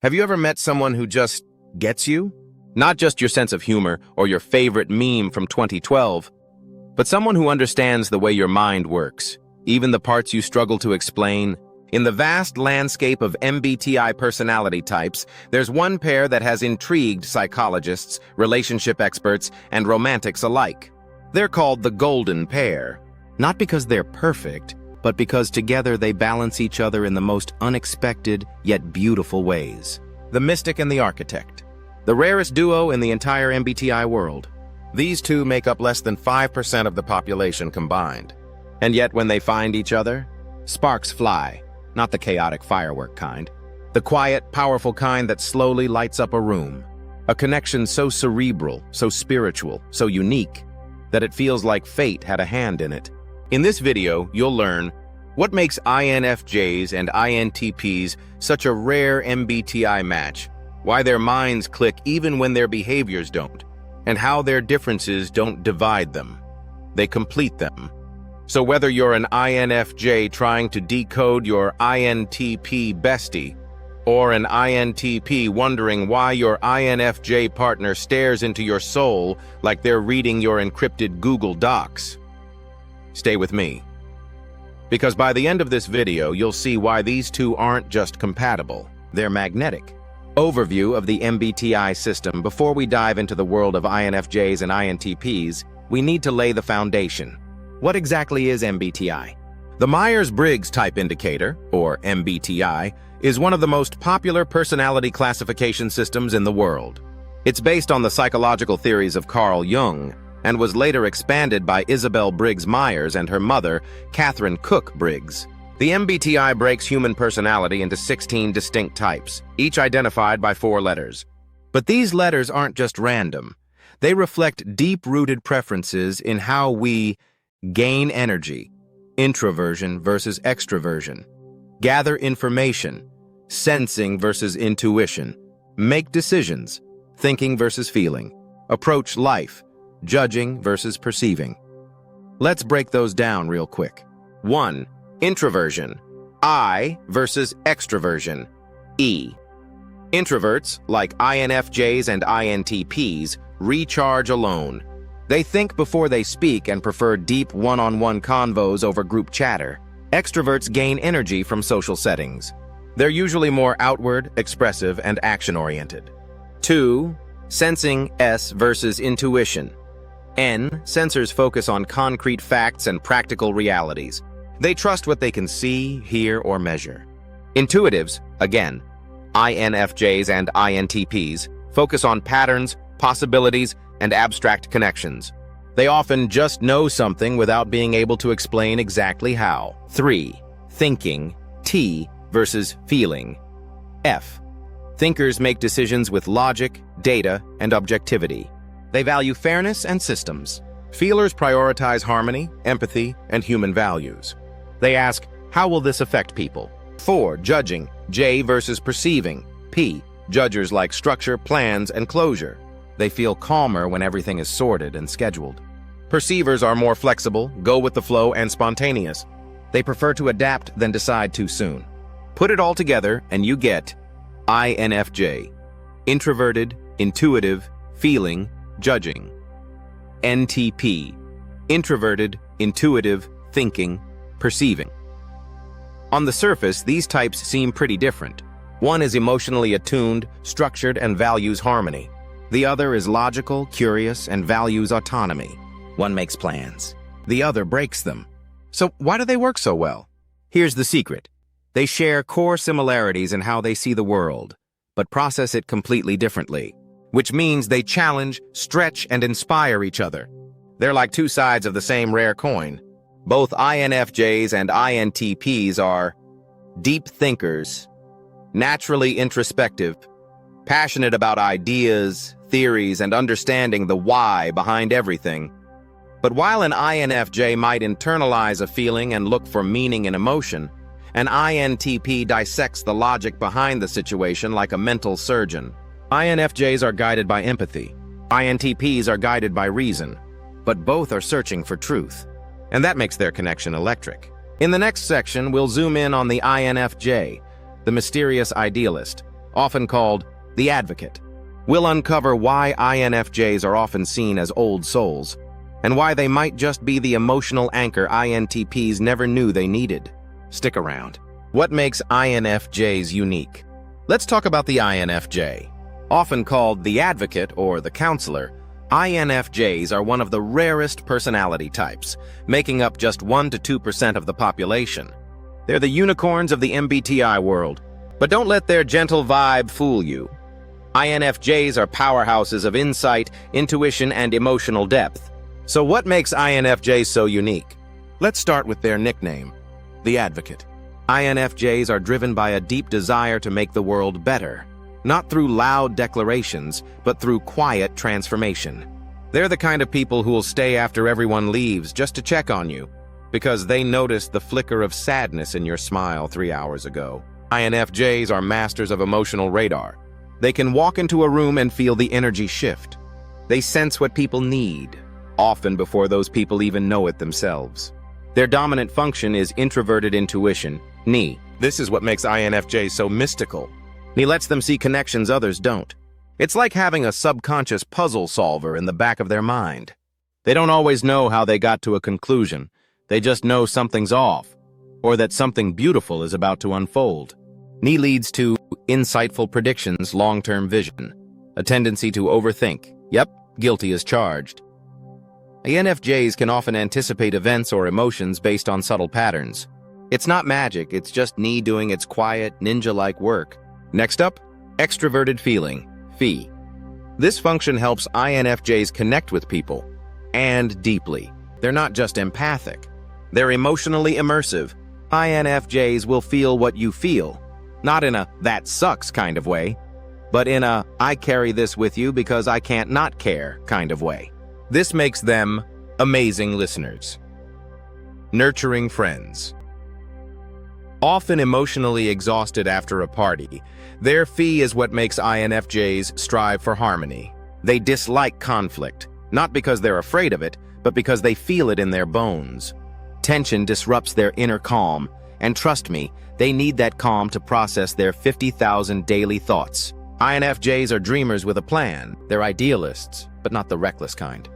Have you ever met someone who just gets you? Not just your sense of humor or your favorite meme from 2012, but someone who understands the way your mind works, even the parts you struggle to explain. In the vast landscape of MBTI personality types, there's one pair that has intrigued psychologists, relationship experts, and romantics alike. They're called the Golden Pair, not because they're perfect, but because together they balance each other in the most unexpected yet beautiful ways. The mystic and the architect, the rarest duo in the entire MBTI world. These two make up less than 5% of the population combined. And yet when they find each other, sparks fly, not the chaotic firework kind. The quiet, powerful kind that slowly lights up a room. A connection so cerebral, so spiritual, so unique, that it feels like fate had a hand in it. In this video, you'll learn what makes INFJs and INTPs such a rare MBTI match, why their minds click even when their behaviors don't, and how their differences don't divide them. They complete them. So whether you're an INFJ trying to decode your INTP bestie, or an INTP wondering why your INFJ partner stares into your soul like they're reading your encrypted Google Docs, stay with me. Because by the end of this video, you'll see why these two aren't just compatible, they're magnetic. Overview of the MBTI system. Before we dive into the world of INFJs and INTPs, we need to lay the foundation. What exactly is MBTI? The Myers-Briggs Type Indicator, or MBTI, is one of the most popular personality classification systems in the world. It's based on the psychological theories of Carl Jung, and was later expanded by Isabel Briggs Myers and her mother, Catherine Cook Briggs. The MBTI breaks human personality into 16 distinct types, each identified by 4 letters. But these letters aren't just random. They reflect deep-rooted preferences in how we gain energy, introversion versus extroversion, gather information, sensing versus intuition, make decisions, thinking versus feeling, approach life, judging versus perceiving. Let's break those down real quick. 1. Introversion. I versus extroversion. E. Introverts, like INFJs and INTPs, recharge alone. They think before they speak and prefer deep one-on-one convos over group chatter. Extroverts gain energy from social settings. They're usually more outward, expressive, and action-oriented. 2. Sensing. S versus intuition. N. Sensors focus on concrete facts and practical realities. They trust what they can see, hear, or measure. Intuitives, again, INFJs and INTPs, focus on patterns, possibilities, and abstract connections. They often just know something without being able to explain exactly how. 3. Thinking. T versus feeling. F. Thinkers make decisions with logic, data, and objectivity. They value fairness and systems. Feelers prioritize harmony, empathy, and human values. They ask, how will this affect people? 4. Judging. J versus perceiving. P. Judgers like structure, plans, and closure. They feel calmer when everything is sorted and scheduled. Perceivers are more flexible, go with the flow, and spontaneous. They prefer to adapt than decide too soon. Put it all together and you get INFJ. Introverted, intuitive, feeling, judging. NTP. Introverted, intuitive, thinking, perceiving. On the surface, these types seem pretty different. One is emotionally attuned, structured, and values harmony. The other is logical, curious, and values autonomy. One makes plans. The other breaks them. So why do they work so well? Here's the secret. They share core similarities in how they see the world, but process it completely differently, which means they challenge, stretch, and inspire each other. They're like two sides of the same rare coin. Both INFJs and INTPs are deep thinkers, naturally introspective, passionate about ideas, theories, and understanding the why behind everything. But while an INFJ might internalize a feeling and look for meaning in emotion, an INTP dissects the logic behind the situation like a mental surgeon. INFJs are guided by empathy. INTPs are guided by reason. But both are searching for truth. And that makes their connection electric. In the next section, we'll zoom in on the INFJ, the mysterious idealist. often called the advocate. We'll uncover why INFJs are often seen as old souls, and why they might just be the emotional anchor INTPs never knew they needed. Stick around. What makes INFJs unique? Let's talk about the INFJ. Often called the advocate or the counselor, INFJs are one of the rarest personality types, making up just 1 to 2% of the population. They're the unicorns of the MBTI world, but don't let their gentle vibe fool you. INFJs are powerhouses of insight, intuition, and emotional depth. So what makes INFJs so unique? Let's start with their nickname, the advocate. INFJs are driven by a deep desire to make the world better, not through loud declarations, but through quiet transformation. They're the kind of people who'll stay after everyone leaves just to check on you, because they noticed the flicker of sadness in your smile 3 hours ago. INFJs are masters of emotional radar. They can walk into a room and feel the energy shift. They sense what people need, often before those people even know it themselves. Their dominant function is introverted intuition, NI. This is what makes INFJs so mystical. He lets them see connections others don't. It's like having a subconscious puzzle solver in the back of their mind. They don't always know how they got to a conclusion. They just know something's off, or that something beautiful is about to unfold. Ni leads to insightful predictions, long-term vision, a tendency to overthink. Yep, guilty as charged. INFJs can often anticipate events or emotions based on subtle patterns. It's not magic, it's just Ni doing its quiet, ninja-like work. Next up, extroverted feeling, FE. This function helps INFJs connect with people, and deeply. They're not just empathic. They're emotionally immersive. INFJs will feel what you feel, not in a "that sucks" kind of way, but in a "I carry this with you because I can't not care" kind of way. This makes them amazing listeners. Nurturing friends. Often emotionally exhausted after a party, their FE is what makes INFJs strive for harmony. They dislike conflict, not because they're afraid of it, but because they feel it in their bones. Tension disrupts their inner calm, and trust me, they need that calm to process their 50,000 daily thoughts. INFJs are dreamers with a plan. They're idealists, but not the reckless kind.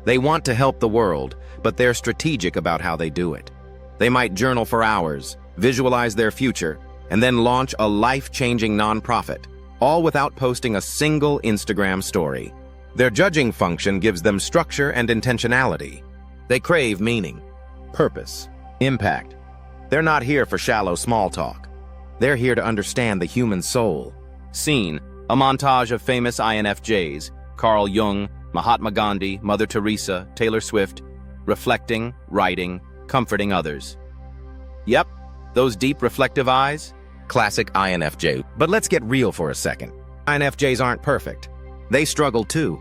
They want to help the world, but they're strategic about how they do it. They might journal for hours, visualize their future, and then launch a life-changing nonprofit, all without posting a single Instagram story. Their judging function gives them structure and intentionality. They crave meaning, purpose, impact. They're not here for shallow small talk. They're here to understand the human soul. Scene, a montage of famous INFJs, Carl Jung, Mahatma Gandhi, Mother Teresa, Taylor Swift, reflecting, writing, comforting others. Yep, those deep reflective eyes, classic INFJ. But let's get real for a second. INFJs aren't perfect. They struggle too.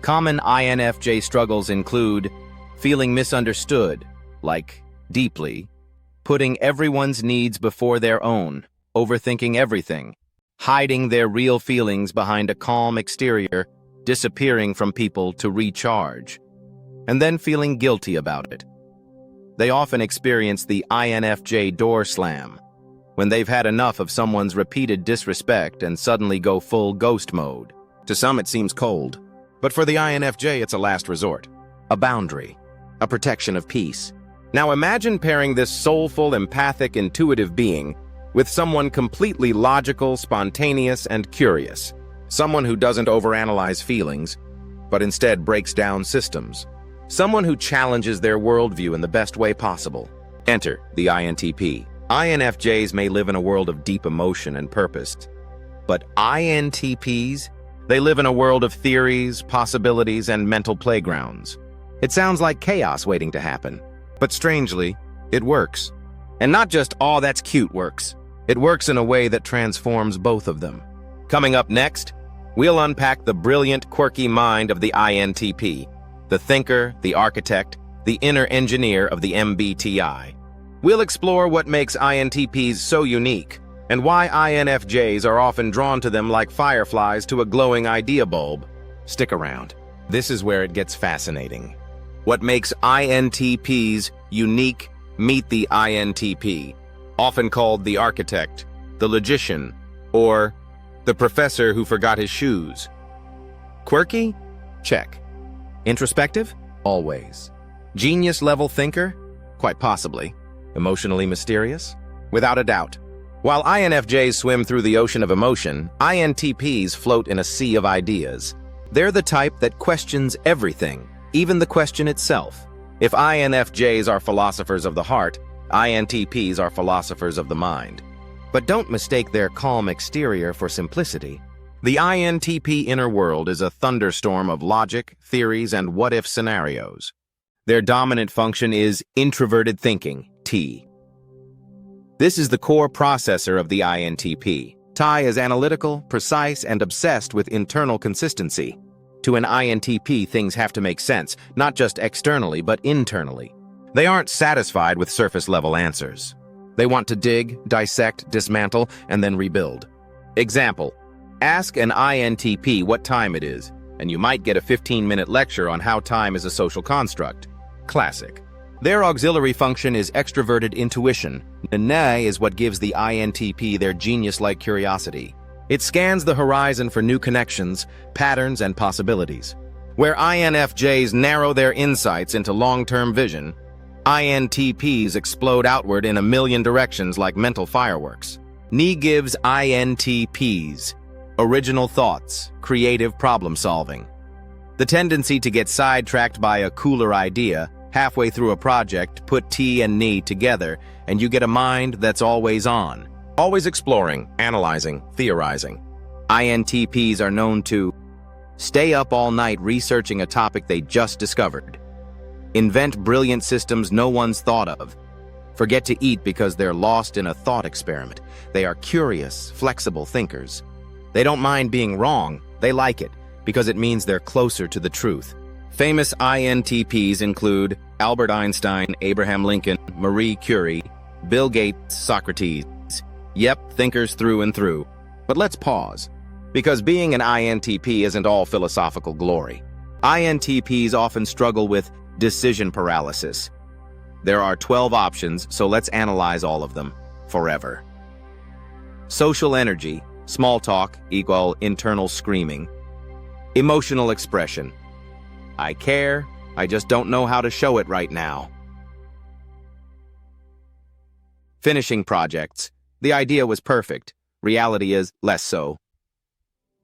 Common INFJ struggles include feeling misunderstood, like deeply, putting everyone's needs before their own, overthinking everything, hiding their real feelings behind a calm exterior, disappearing from people to recharge, and then feeling guilty about it. They often experience the INFJ door slam, when they've had enough of someone's repeated disrespect and suddenly go full ghost mode. To some it seems cold, but for the INFJ it's a last resort, a boundary, a protection of peace. Now imagine pairing this soulful, empathic, intuitive being with someone completely logical, spontaneous, and curious. Someone who doesn't overanalyze feelings, but instead breaks down systems. Someone who challenges their worldview in the best way possible. Enter the INTP. INFJs may live in a world of deep emotion and purpose, but INTPs, they live in a world of theories, possibilities, and mental playgrounds. It sounds like chaos waiting to happen, but strangely, it works. And not just, "oh, that's cute" works. It works in a way that transforms both of them. Coming up next, we'll unpack the brilliant, quirky mind of the INTP, the thinker, the architect, the inner engineer of the MBTI. We'll explore what makes INTPs so unique, and why INFJs are often drawn to them like fireflies to a glowing idea bulb. Stick around. This is where it gets fascinating. What makes INTPs unique? Meet the INTP, often called the architect, the logician, or The professor who forgot his shoes. Quirky? Check. Introspective? Always. Genius-level thinker? Quite possibly. Emotionally mysterious? Without a doubt. While INFJs swim through the ocean of emotion, INTPs float in a sea of ideas. They're the type that questions everything, even the question itself. If INFJs are philosophers of the heart, INTPs are philosophers of the mind. But don't mistake their calm exterior for simplicity. The INTP inner world is a thunderstorm of logic, theories, and what-if scenarios. Their dominant function is introverted thinking, T. This is the core processor of the INTP. T is analytical, precise, and obsessed with internal consistency. To an INTP, things have to make sense, not just externally, but internally. They aren't satisfied with surface-level answers. They want to dig, dissect, dismantle, and then rebuild. Example, ask an INTP what time it is, and you might get a 15-minute lecture on how time is a social construct. Classic. Their auxiliary function is extroverted intuition. Nene is what gives the INTP their genius-like curiosity. It scans the horizon for new connections, patterns, and possibilities. Where INFJs narrow their insights into long-term vision, INTPs explode outward in a million directions like mental fireworks. NE gives INTPs original thoughts, creative problem-solving. The tendency to get sidetracked by a cooler idea. Halfway through a project, put T and NE together, and you get a mind that's always on. Always exploring, analyzing, theorizing. INTPs are known to stay up all night researching a topic they just discovered. Invent brilliant systems no one's thought of. Forget to eat because they're lost in a thought experiment. They are curious, flexible thinkers. They don't mind being wrong. They like it because it means they're closer to the truth. Famous INTPs include Albert Einstein, Abraham Lincoln, Marie Curie, Bill Gates, Socrates. Yep, thinkers through and through. But let's pause, because being an INTP isn't all philosophical glory. INTPs often struggle with decision paralysis. There are 12 options, so let's analyze all of them, forever. Social energy, small talk equal internal screaming. Emotional expression. I care, I just don't know how to show it right now. Finishing projects. The idea was perfect. Reality is less so.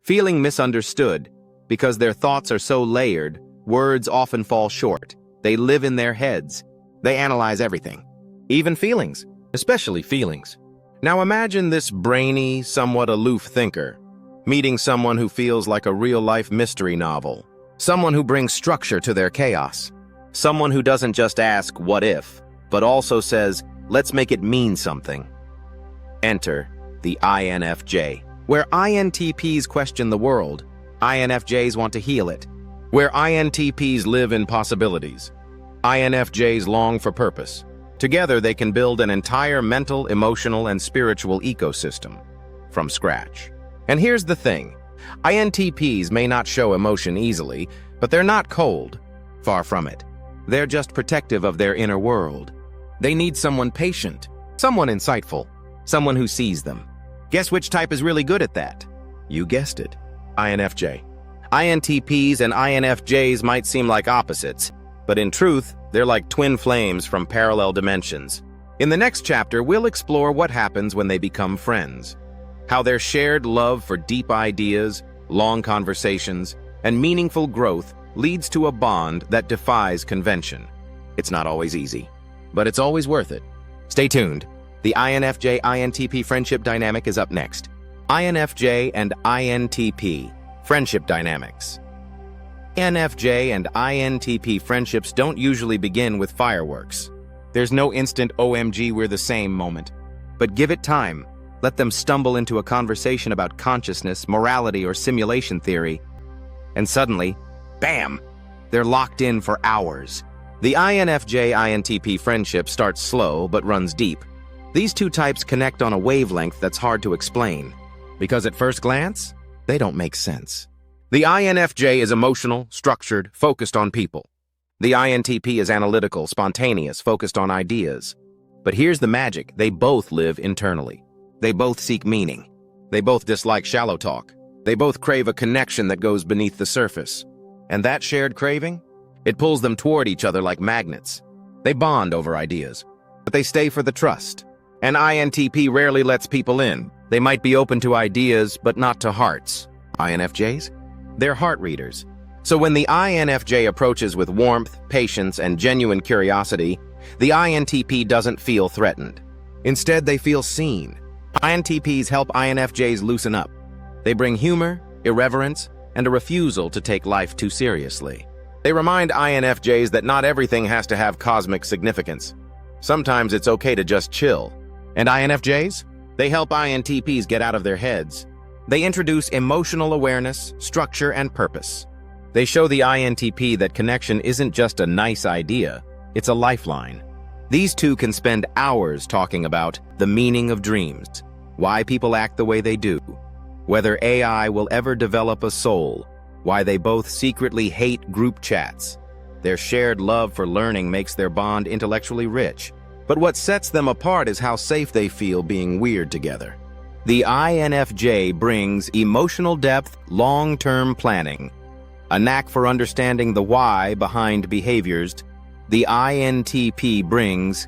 Feeling misunderstood. Because their thoughts are so layered, words often fall short. They live in their heads. They analyze everything. Even feelings, especially feelings. Now imagine this brainy, somewhat aloof thinker, meeting someone who feels like a real-life mystery novel. Someone who brings structure to their chaos. Someone who doesn't just ask, what if, but also says, let's make it mean something. Enter the INFJ. Where INTPs question the world, INFJs want to heal it. Where INTPs live in possibilities, INFJs long for purpose. Together they can build an entire mental, emotional, and spiritual ecosystem from scratch. And here's the thing. INTPs may not show emotion easily, but they're not cold. Far from it. They're just protective of their inner world. They need someone patient, someone insightful, someone who sees them. Guess which type is really good at that? You guessed it. INFJ. INTPs and INFJs might seem like opposites, but in truth, they're like twin flames from parallel dimensions. In the next chapter, we'll explore what happens when they become friends. How their shared love for deep ideas, long conversations, and meaningful growth leads to a bond that defies convention. It's not always easy, but it's always worth it. Stay tuned. The INFJ-INTP friendship dynamic is up next. INFJ and INTP friendship dynamics. INFJ and INTP friendships don't usually begin with fireworks. There's no instant OMG we're the same moment. But give it time. Let them stumble into a conversation about consciousness, morality, or simulation theory. And suddenly, bam! They're locked in for hours. The INFJ-INTP friendship starts slow but runs deep. These two types connect on a wavelength that's hard to explain. Because at first glance, they don't make sense. The INFJ is emotional, structured, focused on people. The INTP is analytical, spontaneous, focused on ideas. But here's the magic. They both live internally. They both seek meaning. They both dislike shallow talk. They both crave a connection that goes beneath the surface. And that shared craving? It pulls them toward each other like magnets. They bond over ideas, but they stay for the trust. An INTP rarely lets people in. They might be open to ideas, but not to hearts. INFJs? They're heart readers. So when the INFJ approaches with warmth, patience, and genuine curiosity, the INTP doesn't feel threatened. Instead, they feel seen. INTPs help INFJs loosen up. They bring humor, irreverence, and a refusal to take life too seriously. They remind INFJs that not everything has to have cosmic significance. Sometimes it's okay to just chill. And INFJs? They help INTPs get out of their heads. They introduce emotional awareness, structure, and purpose. They show the INTP that connection isn't just a nice idea, it's a lifeline. These two can spend hours talking about the meaning of dreams, why people act the way they do, whether AI will ever develop a soul, why they both secretly hate group chats. Their shared love for learning makes their bond intellectually rich. But what sets them apart is how safe they feel being weird together. The INFJ brings emotional depth, long-term planning, a knack for understanding the why behind behaviors. The INTP brings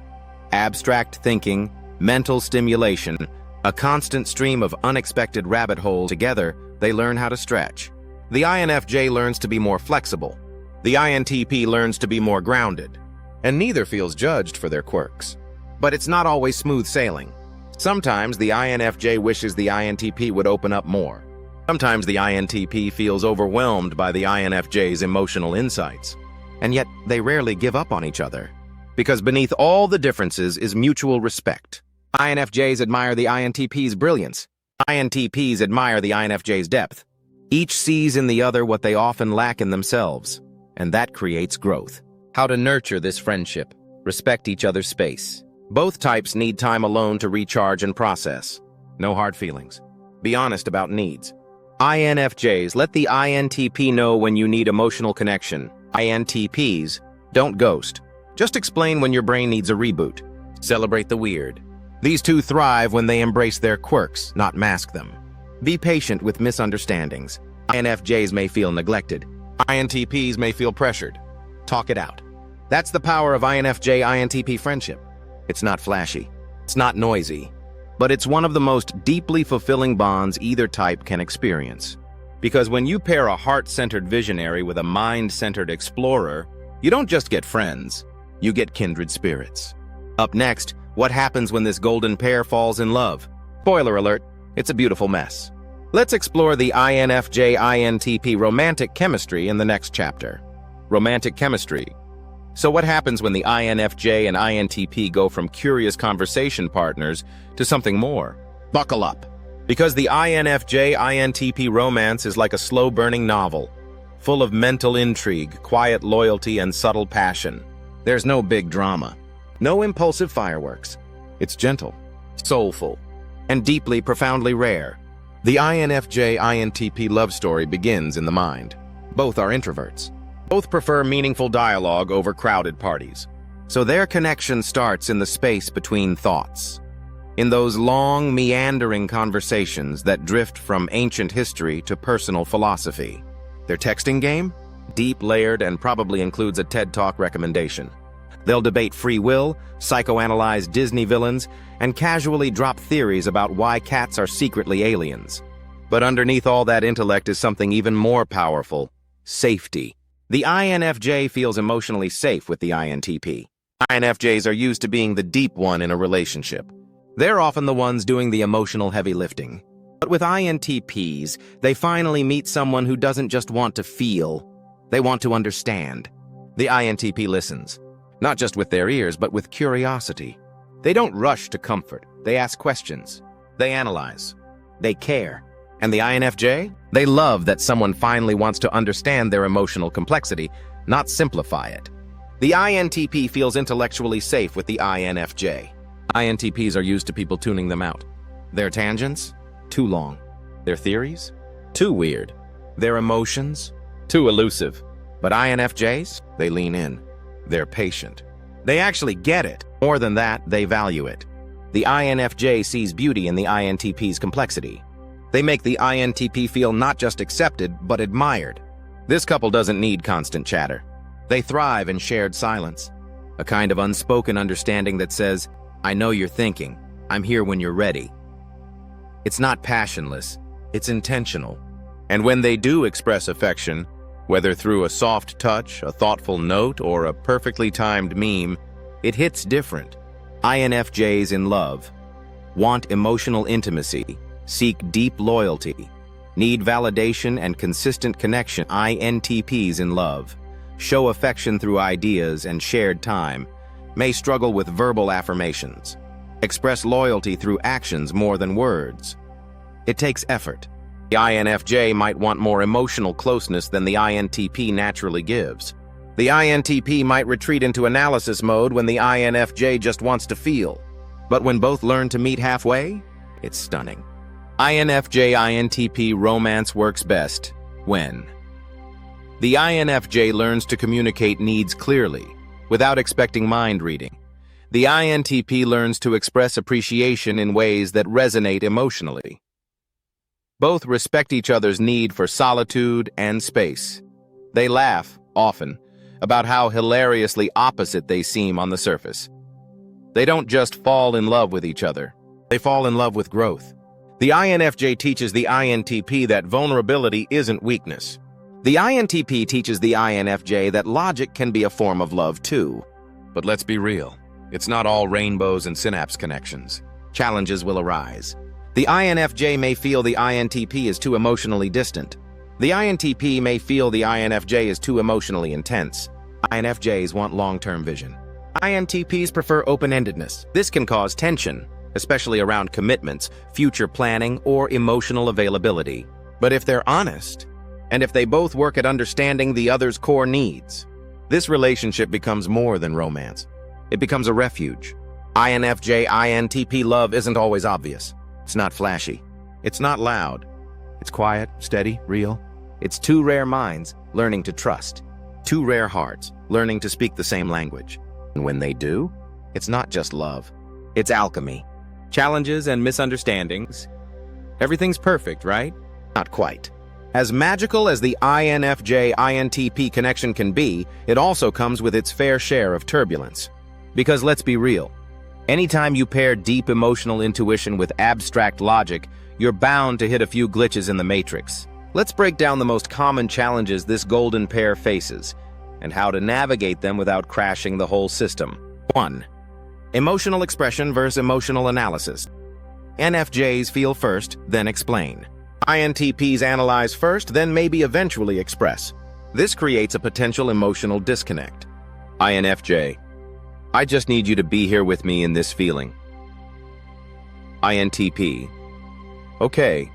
abstract thinking, mental stimulation, a constant stream of unexpected rabbit holes. Together, they learn how to stretch. The INFJ learns to be more flexible. The INTP learns to be more grounded. And neither feels judged for their quirks. But it's not always smooth sailing. Sometimes the INFJ wishes the INTP would open up more. Sometimes the INTP feels overwhelmed by the INFJ's emotional insights. And yet, they rarely give up on each other. Because beneath all the differences is mutual respect. INFJs admire the INTP's brilliance. INTPs admire the INFJ's depth. Each sees in the other what they often lack in themselves. And that creates growth. How to nurture this friendship. Respect each other's space. Both types need time alone to recharge and process. No hard feelings. Be honest about needs. INFJs, let the INTP know when you need emotional connection. INTPs, don't ghost. Just explain when your brain needs a reboot. Celebrate the weird. These two thrive when they embrace their quirks, not mask them. Be patient with misunderstandings. INFJs may feel neglected. INTPs may feel pressured. Talk it out. That's the power of INFJ-INTP friendship. It's not flashy. It's not noisy. But it's one of the most deeply fulfilling bonds either type can experience. Because when you pair a heart-centered visionary with a mind-centered explorer, you don't just get friends, you get kindred spirits. Up next, what happens when this golden pair falls in love? Spoiler alert, it's a beautiful mess. Let's explore the INFJ-INTP romantic chemistry in the next chapter. Romantic chemistry. So what happens when the INFJ and INTP go from curious conversation partners to something more? Buckle up. Because the INFJ-INTP romance is like a slow-burning novel, full of mental intrigue, quiet loyalty, and subtle passion. There's no big drama. No impulsive fireworks. It's gentle, soulful, and deeply, profoundly rare. The INFJ-INTP love story begins in the mind. Both are introverts. Both prefer meaningful dialogue over crowded parties. So their connection starts in the space between thoughts. In those long, meandering conversations that drift from ancient history to personal philosophy. Their texting game? Deep, layered, and probably includes a TED Talk recommendation. They'll debate free will, psychoanalyze Disney villains, and casually drop theories about why cats are secretly aliens. But underneath all that intellect is something even more powerful: safety. The INFJ feels emotionally safe with the INTP. INFJs are used to being the deep one in a relationship. They're often the ones doing the emotional heavy lifting. But with INTPs, they finally meet someone who doesn't just want to feel, they want to understand. The INTP listens, not just with their ears, but with curiosity. They don't rush to comfort, they ask questions, they analyze, they care. And the INFJ? They love that someone finally wants to understand their emotional complexity, not simplify it. The INTP feels intellectually safe with the INFJ. INTPs are used to people tuning them out. Their tangents? Too long. Their theories? Too weird. Their emotions? Too elusive. But INFJs? They lean in. They're patient. They actually get it. More than that, they value it. The INFJ sees beauty in the INTP's complexity. They make the INTP feel not just accepted, but admired. This couple doesn't need constant chatter. They thrive in shared silence, a kind of unspoken understanding that says, "I know you're thinking. I'm here when you're ready." It's not passionless, it's intentional. And when they do express affection, whether through a soft touch, a thoughtful note, or a perfectly timed meme, it hits different. INFJs in love want emotional intimacy, seek deep loyalty, need validation and consistent connection. INTPs in love show affection through ideas and shared time, may struggle with verbal affirmations, express loyalty through actions more than words. It takes effort. The INFJ might want more emotional closeness than the INTP naturally gives. The INTP might retreat into analysis mode when the INFJ just wants to feel. But when both learn to meet halfway, it's stunning. INFJ-INTP romance works best when the INFJ learns to communicate needs clearly, without expecting mind reading. The INTP learns to express appreciation in ways that resonate emotionally. Both respect each other's need for solitude and space. They laugh, often, about how hilariously opposite they seem on the surface. They don't just fall in love with each other, they fall in love with growth. The INFJ teaches the INTP that vulnerability isn't weakness. The INTP teaches the INFJ that logic can be a form of love too. But let's be real, it's not all rainbows and synapse connections. Challenges will arise. The INFJ may feel the INTP is too emotionally distant. The INTP may feel the INFJ is too emotionally intense. INFJs want long-term vision. INTPs prefer open-endedness. This can cause tension, especially around commitments, future planning, or emotional availability. But if they're honest, and if they both work at understanding the other's core needs, this relationship becomes more than romance. It becomes a refuge. INFJ-INTP love isn't always obvious. It's not flashy. It's not loud. It's quiet, steady, real. It's two rare minds learning to trust. Two rare hearts learning to speak the same language. And when they do, it's not just love. It's alchemy. Challenges and misunderstandings. Everything's perfect, right? Not quite. As magical as the INFJ-INTP connection can be, it also comes with its fair share of turbulence. Because let's be real, anytime you pair deep emotional intuition with abstract logic, you're bound to hit a few glitches in the matrix. Let's break down the most common challenges this golden pair faces, and how to navigate them without crashing the whole system. 1. Emotional expression versus emotional analysis. NFJs feel first, then explain. INTPs analyze first, then maybe eventually express. This creates a potential emotional disconnect. INFJ: I just need you to be here with me in this feeling. INTP: okay,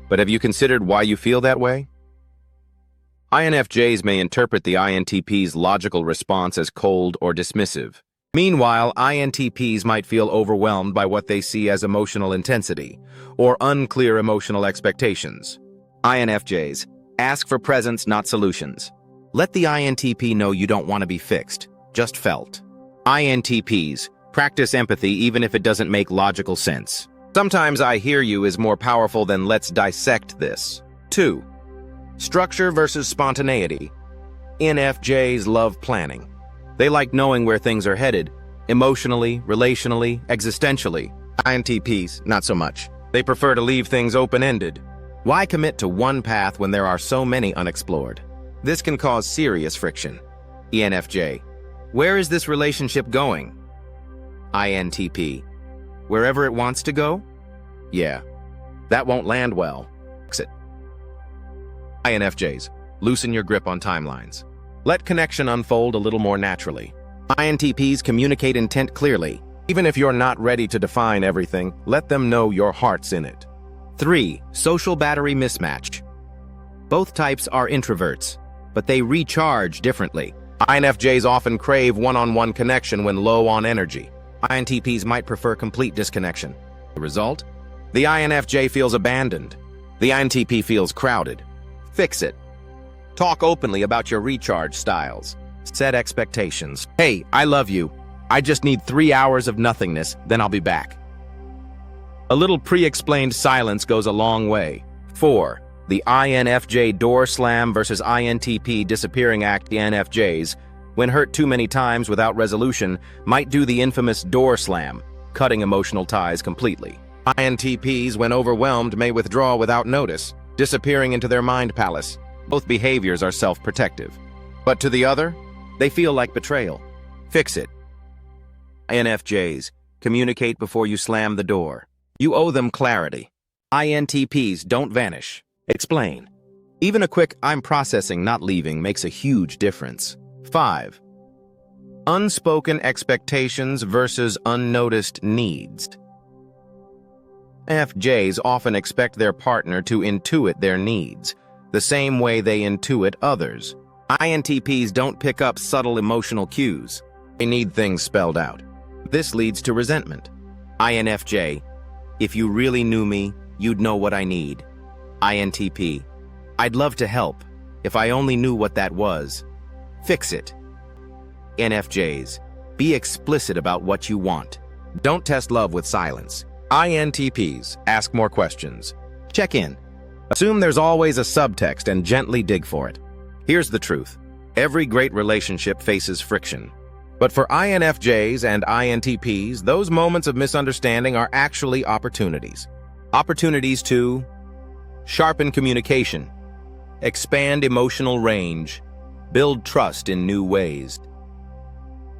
but have you considered why you feel that way? INFJs may interpret the INTP's logical response as cold or dismissive. Meanwhile, INTPs might feel overwhelmed by what they see as emotional intensity or unclear emotional expectations. INFJs: ask for presence, not solutions. Let the INTP know you don't want to be fixed, just felt. INTPs: practice empathy even if it doesn't make logical sense. Sometimes "I hear you" is more powerful than "let's dissect this." 2. Structure versus spontaneity. NFJs love planning. They like knowing where things are headed, emotionally, relationally, existentially. INTPs, not so much. They prefer to leave things open-ended. Why commit to one path when there are so many unexplored? This can cause serious friction. ENFJ: where is this relationship going? INTP: wherever it wants to go? Yeah, that won't land well. Exit. INFJs: loosen your grip on timelines. Let connection unfold a little more naturally. INTPs communicate intent clearly. Even if you're not ready to define everything, let them know your heart's in it. 3. Social battery mismatch. Both types are introverts, but they recharge differently. INFJs often crave one-on-one connection when low on energy. INTPs might prefer complete disconnection. The result? The INFJ feels abandoned. The INTP feels crowded. Fix it. Talk openly about your recharge styles. Set expectations. Hey, I love you. I just need 3 hours of nothingness, then I'll be back. A little pre-explained silence goes a long way. 4. The INFJ door slam versus INTP disappearing act. The INFJs, when hurt too many times without resolution, might do the infamous door slam, cutting emotional ties completely. INTPs, when overwhelmed, may withdraw without notice, disappearing into their mind palace. Both behaviors are self-protective. But to the other, they feel like betrayal. Fix it. INFJs, communicate before you slam the door. You owe them clarity. INTPs, don't vanish. Explain. Even a quick "I'm processing, not leaving" makes a huge difference. 5. Unspoken expectations versus unnoticed needs. INFJs often expect their partner to intuit their needs, the same way they intuit others. INTPs don't pick up subtle emotional cues. They need things spelled out. This leads to resentment. INFJ, if you really knew me, you'd know what I need. INTP, I'd love to help, if I only knew what that was. Fix it. INFJs, be explicit about what you want. Don't test love with silence. INTPs, ask more questions. Check in. Assume there's always a subtext and gently dig for it. Here's the truth. Every great relationship faces friction. But for INFJs and INTPs, those moments of misunderstanding are actually opportunities. Opportunities to sharpen communication, expand emotional range, build trust in new ways.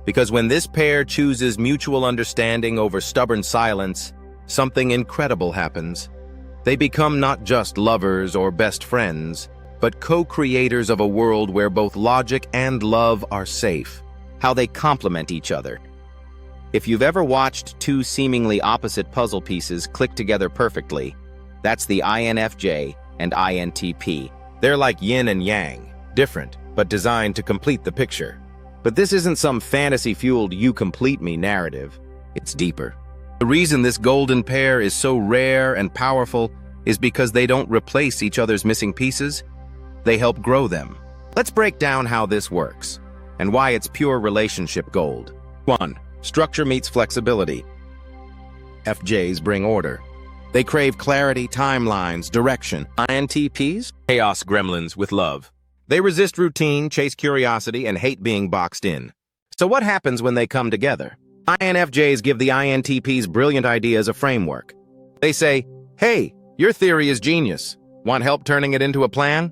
Because when this pair chooses mutual understanding over stubborn silence, something incredible happens. They become not just lovers or best friends, but co-creators of a world where both logic and love are safe. How they complement each other. If you've ever watched two seemingly opposite puzzle pieces click together perfectly, that's the INFJ and INTP. They're like yin and yang, different, but designed to complete the picture. But this isn't some fantasy-fueled "you complete me" narrative. It's deeper. The reason this golden pair is so rare and powerful is because they don't replace each other's missing pieces. They help grow them. Let's break down how this works and why it's pure relationship gold. 1. Structure meets flexibility. FJs bring order. They crave clarity, timelines, direction. INTPs? Chaos gremlins with love. They resist routine, chase curiosity, and hate being boxed in. So what happens when they come together? INFJs give the INTPs brilliant ideas a framework. They say, "Hey, your theory is genius. Want help turning it into a plan?"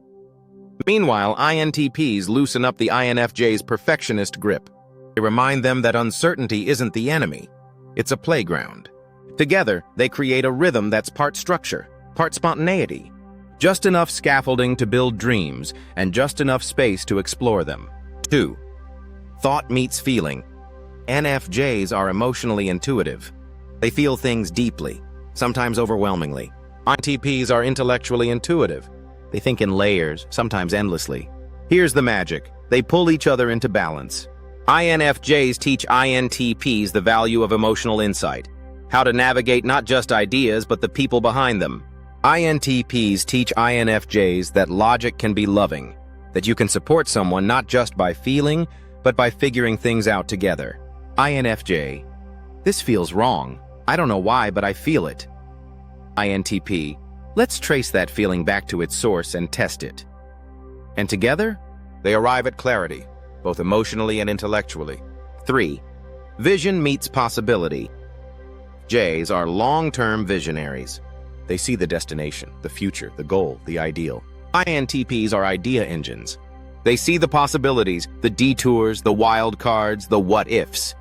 Meanwhile, INTPs loosen up the INFJ's perfectionist grip. They remind them that uncertainty isn't the enemy. It's a playground. Together, they create a rhythm that's part structure, part spontaneity. Just enough scaffolding to build dreams, and just enough space to explore them. 2. Thought meets feeling. NFJs are emotionally intuitive. They feel things deeply, sometimes overwhelmingly. INTPs are intellectually intuitive. They think in layers, sometimes endlessly. Here's the magic. They pull each other into balance. INFJs teach INTPs the value of emotional insight, how to navigate not just ideas, but the people behind them. INTPs teach INFJs that logic can be loving, that you can support someone not just by feeling, but by figuring things out together. INFJ, this feels wrong. I don't know why, but I feel it. INTP, let's trace that feeling back to its source and test it. And together, they arrive at clarity, both emotionally and intellectually. 3. Vision meets possibility. Js are long-term visionaries. They see the destination, the future, the goal, the ideal. INTPs are idea engines. They see the possibilities, the detours, the wild cards, the what-ifs.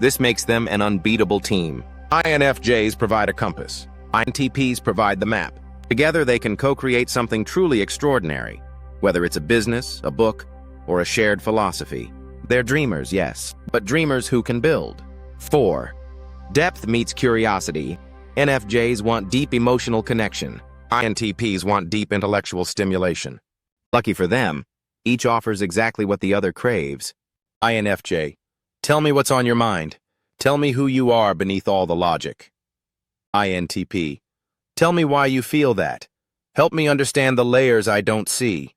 This makes them an unbeatable team. INFJs provide a compass. INTPs provide the map. Together, they can co-create something truly extraordinary, whether it's a business, a book, or a shared philosophy. They're dreamers, yes, but dreamers who can build. 4. Depth meets curiosity. NFJs want deep emotional connection. INTPs want deep intellectual stimulation. Lucky for them, each offers exactly what the other craves. INFJ, tell me what's on your mind. Tell me who you are beneath all the logic. INTP, tell me why you feel that. Help me understand the layers I don't see.